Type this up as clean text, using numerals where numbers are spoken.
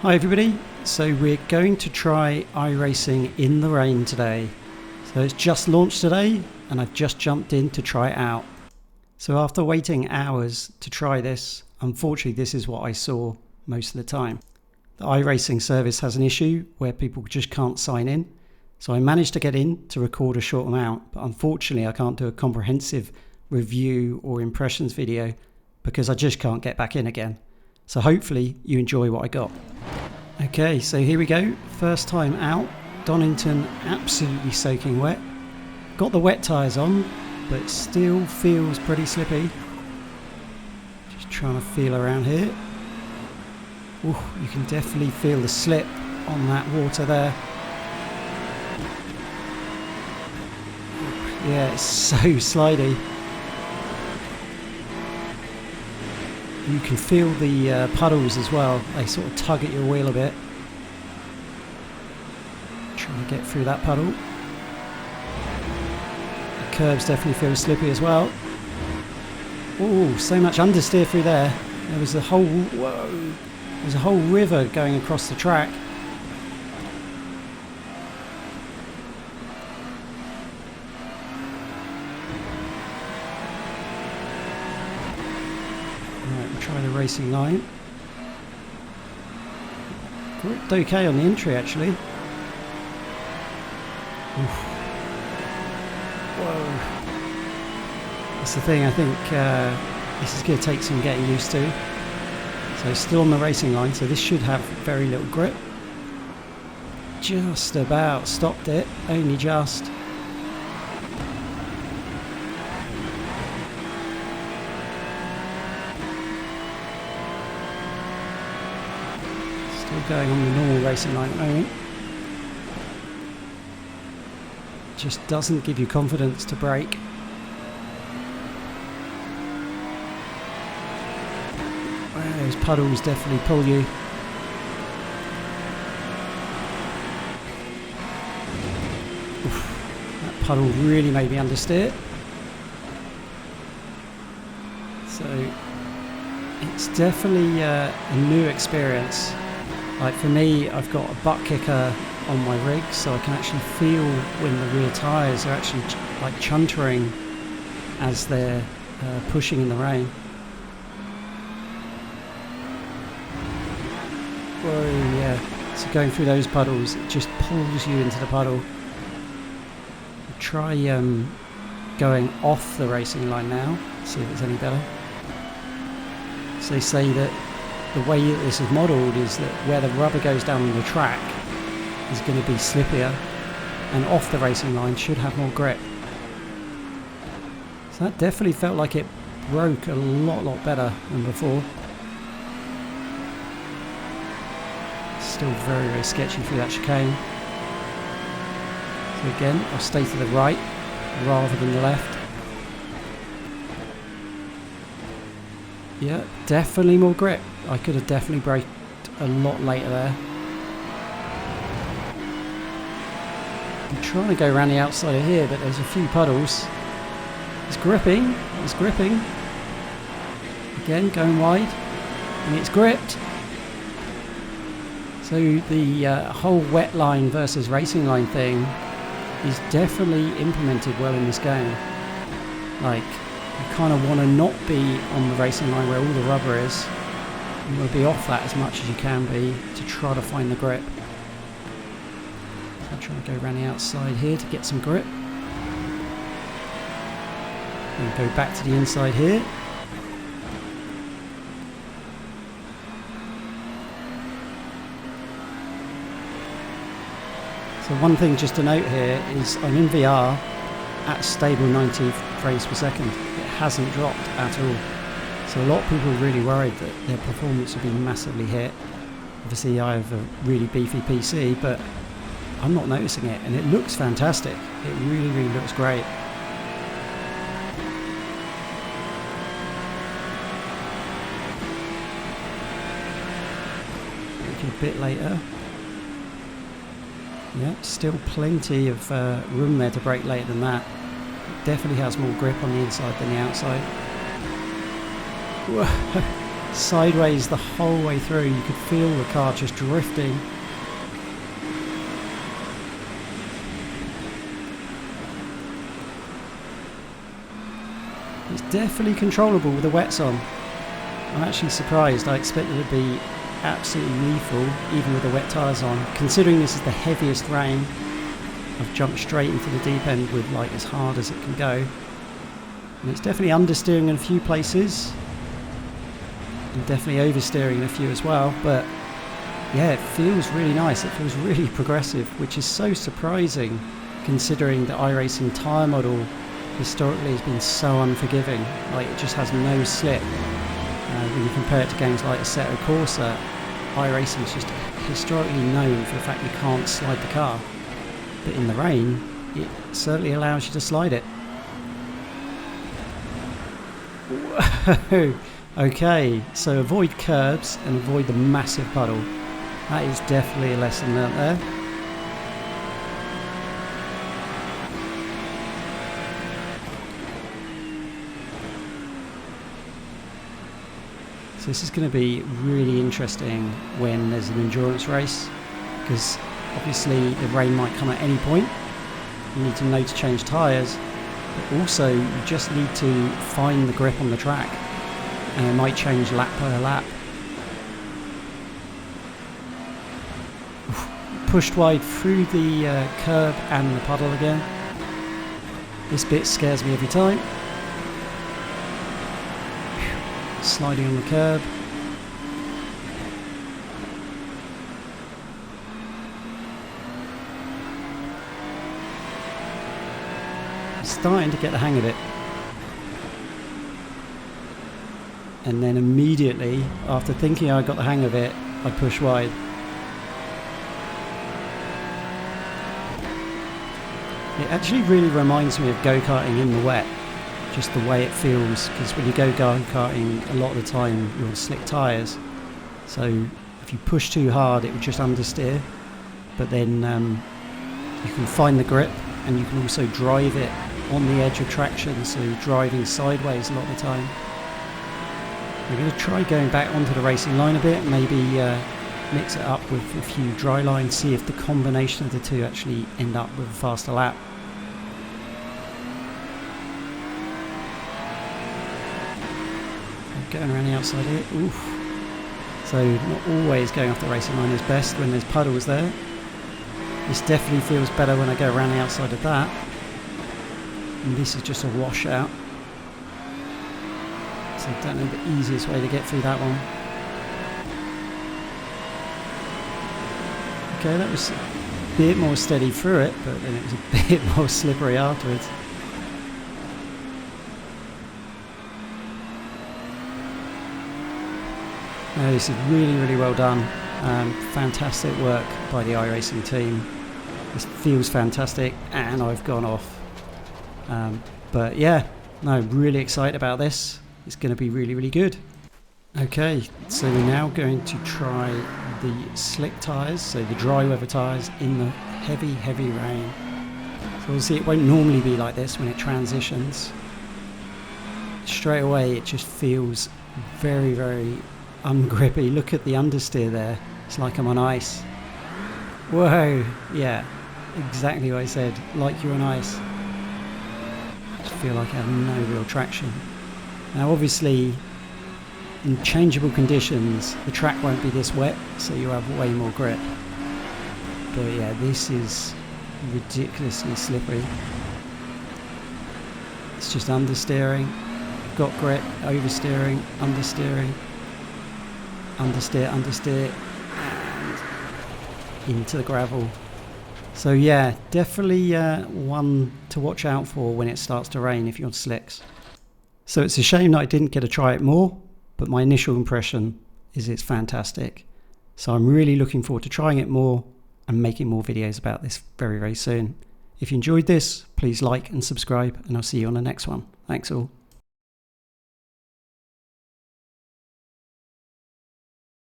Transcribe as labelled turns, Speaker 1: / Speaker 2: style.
Speaker 1: Hi everybody, so we're going to try iRacing in the rain today. So it's just launched today and I've just jumped in to try it out. So after waiting hours to try this, unfortunately this is what I saw most of the time. The iRacing service has an issue where people just can't sign in. So I managed to get in to record a short amount, but unfortunately I can't do a comprehensive review or impressions video because I just can't get back in again. So hopefully you enjoy what I got. Okay, so here we go. First time out. Donnington absolutely soaking wet. Got the wet tyres on, but it still feels pretty slippy. Just trying to feel around here. Ooh, you can definitely feel the slip on that water there. Yeah, it's so slidey. You can feel the puddles as well. They sort of tug at your wheel a bit. Trying to get through that puddle. The curbs definitely feel slippy as well. Oh, so much understeer through there. There was a whole there's a whole river going across the track. Try the racing line. Gripped okay on the entry actually. Oof. Whoa. That's the thing, I think this is going to take some getting used to. So still on the racing line, so this should have very little grip. Just about stopped it, only just. Going on the normal racing line at the moment. Just doesn't give you confidence to brake. Wow, those puddles definitely pull you. Oof, that puddle really made me understeer. So it's definitely a new experience. Like for me, I've got a butt kicker on my rig, so I can actually feel when the rear tyres are actually like chuntering as they're pushing in the rain. Whoa, yeah. So going through those puddles, it just pulls you into the puddle. Try going off the racing line now, see if it's any better. So they say that the way that this is modelled is that where the rubber goes down on the track is going to be slippier, and off the racing line should have more grip. So that definitely felt like it broke a lot better than before. Still very sketchy through that chicane. So again, I'll stay to the right rather than the left. Yeah, definitely more grip. I could have definitely braked a lot later there. I'm trying to go around the outside of here, but there's a few puddles. It's gripping. Again, going wide, and it's gripped. So the whole wet line versus racing line thing is definitely implemented well in this game. Like, you kind of want to not be on the racing line where all the rubber is. You want to be off that as much as you can be to try to find the grip. So I'm trying to go around the outside here to get some grip. Then go back to the inside here. So one thing just to note here is I'm in VR at stable 90 frames per second. It hasn't dropped at all. So a lot of people are really worried that their performance will be massively hit. Obviously I have a really beefy PC, but I'm not noticing it, and it looks fantastic. It really looks great. A bit later. Yeah, still plenty of room there to brake later than that. It definitely has more grip on the inside than the outside. Whoa. sideways the whole way through. You could feel the car just drifting. It's definitely controllable with the wets on. I'm actually surprised. I expected it to be absolutely lethal even with the wet tyres on. Considering this is the heaviest rain, I've jumped straight into the deep end with like as hard as it can go. And it's definitely understeering in a few places. And definitely oversteering in a few as well. But yeah, it feels really nice. It feels really progressive, which is so surprising considering the iRacing tyre model historically has been so unforgiving. Like, it just has no slip. When you compare it to games like Assetto Corsa, iRacing is just historically known for the fact you can't slide the car. But in the rain, it certainly allows you to slide it. Whoa! Okay, so avoid curbs and avoid the massive puddle. That is definitely a lesson learnt there. So this is going to be really interesting when there's an endurance race, because obviously the rain might come at any point. You need to know to change tyres, but also you just need to find the grip on the track, and it might change lap per lap. Pushed wide through the curb and the puddle again. This bit scares me every time. Sliding on the curb. Starting to get the hang of it. And then immediately, after thinking I got the hang of it, I push wide. It actually really reminds me of go-karting in the wet. Just the way it feels, because when you go go-karting, a lot of the time you're on slick tyres, so if you push too hard it will just understeer, but then you can find the grip and you can also drive it on the edge of traction, so you're driving sideways a lot of the time. We're going to try going back onto the racing line a bit, maybe mix it up with a few dry lines, see if the combination of the two actually end up with a faster lap. Going around the outside here. Oof. So not always going off the racing line is best when there's puddles there. This definitely feels better when I go around the outside of that. And this is just a washout. So I don't know the easiest way to get through that one. Okay, that was a bit more steady through it, but then it was a bit more slippery afterwards. No, this is really, really well done. Fantastic work by the iRacing team. This feels fantastic, and I've gone off. But yeah, no, really excited about this. It's going to be really, really good. Okay, so we're now going to try the slick tyres, so the dry weather tyres in the heavy, heavy rain. So obviously it won't normally be like this when it transitions. Straight away it just feels very, very ungrippy. Look at the understeer there. It's like I'm on ice. Whoa, yeah, exactly what I said, like you're on ice. Just feel like I have no real traction. Now obviously in changeable conditions the track won't be this wet, so you have way more grip. But yeah, this is ridiculously slippery. It's just understeering, got grip, oversteering, understeering, understeer, understeer, and into the gravel. So yeah, definitely one to watch out for when it starts to rain if you're on slicks. So it's a shame that I didn't get to try it more, but my initial impression is it's fantastic. So I'm really looking forward to trying it more and making more videos about this very, very soon. If you enjoyed this, please like and subscribe, and I'll see you on the next one. Thanks all.